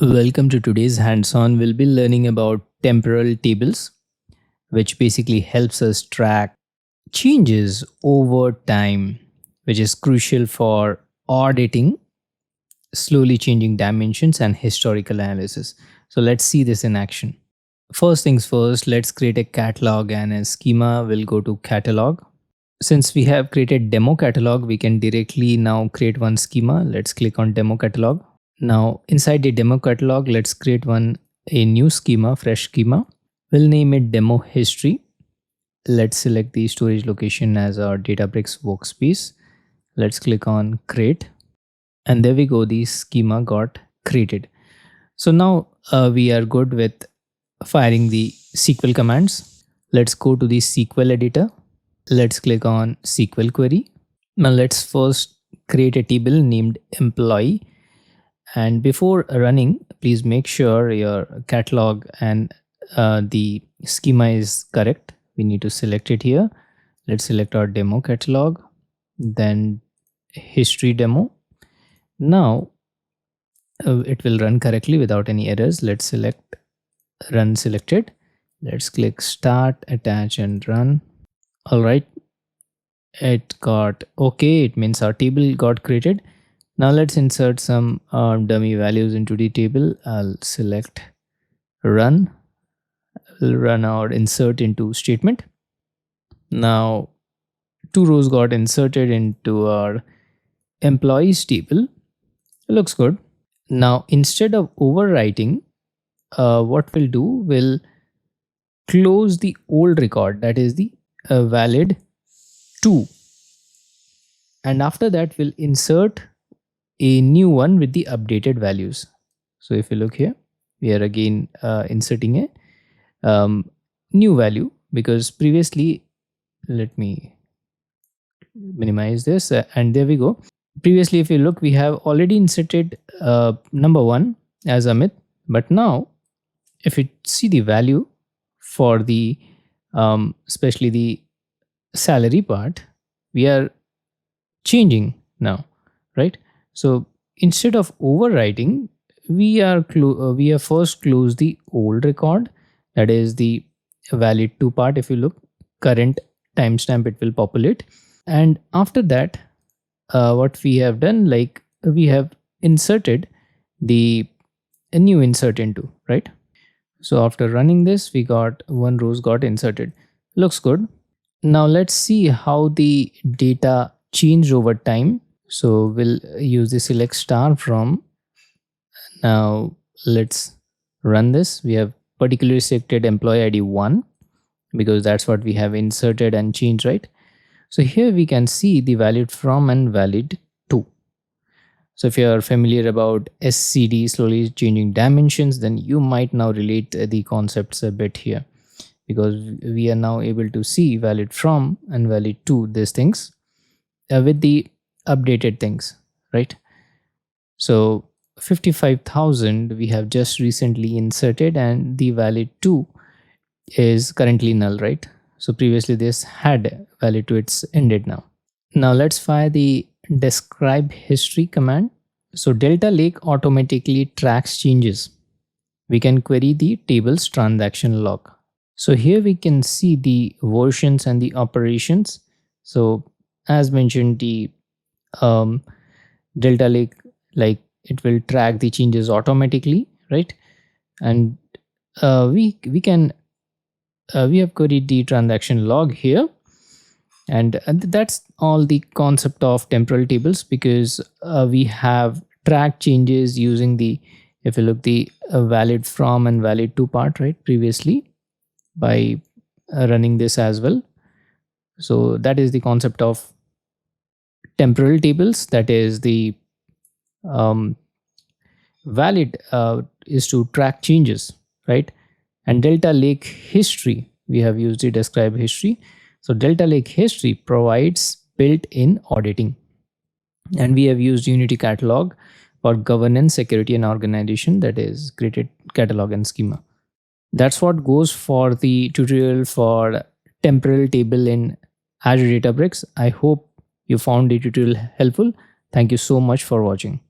Welcome to today's hands-on. We'll be learning about temporal tables, which basically helps us track changes over time, which is crucial for auditing, slowly changing dimensions, and historical analysis. So let's see this in action. First things first, let's create a catalog and a schema. We'll go to catalog. Since we have created demo catalog, we can directly now create one schema. Let's click on demo catalog. Now inside the demo catalog, let's create a new schema, fresh schema. We'll name it demo history. Let's select the storage location as our Databricks workspace. Let's click on create. And there we go, the schema got created. So now we are good with firing the SQL commands. Let's go to the SQL editor. Let's click on SQL query. Now let's first create a table named employee. And before running, please make sure your catalog and the schema is correct. We need to select it here. Let's select our demo catalog, then history demo. Now it will run correctly without any errors. Let's select run selected. Let's click start, attach and run. All right, it got okay. It means our table got created. Now let's insert some dummy values into the table. I'll select run. We'll run our insert into statement. Now 2 rows got inserted into our employees table. It looks good. Now instead of overwriting, what we'll do, we'll close the old record, that is the valid 2. And after that, we'll insert a new one with the updated values. So if you look here, we are again inserting a new value, because previously, let me minimize this and there we go. Previously, if you look, we have already inserted number 1 as Amit, but now if you see the value for the especially the salary part, we are changing now, right? So instead of overwriting, we have first closed the old record, that is the valid 2 part. If you look, current timestamp, it will populate. And after that, what we have done, like we have inserted a new insert into, right? So after running this, we got 1 rows got inserted. Looks good. Now let's see how the data changed over time. So we'll use the select star from. Now let's run this. We have particularly selected employee ID 1 because that's what we have inserted and changed, right? So here we can see the valid from and valid to. So if you are familiar about SCD, slowly changing dimensions, then you might now relate the concepts a bit here, because we are now able to see valid from and valid to, these things with the updated things, right? So 55,000 we have just recently inserted, and the valid to is currently null, right? So previously this had valid to, it's ended now. Now let's fire the describe history command. So Delta Lake automatically tracks changes. We can query the table's transaction log. So here we can see the versions and the operations. So as mentioned, the Delta Lake, like it will track the changes automatically, right? And we have queried the transaction log here, and that's all the concept of temporal tables, because we have tracked changes using the, if you look, the valid from and valid to part, right, previously by running this as well. So that is the concept of temporal tables, that is the valid is to track changes, right? And Delta Lake history, we have used the describe history. So Delta Lake history provides built-in auditing, and we have used Unity catalog for governance, security and organization, that is created catalog and schema. That's what goes for the tutorial for temporal table in Azure Databricks. I hope you found the tutorial helpful. Thank you so much for watching.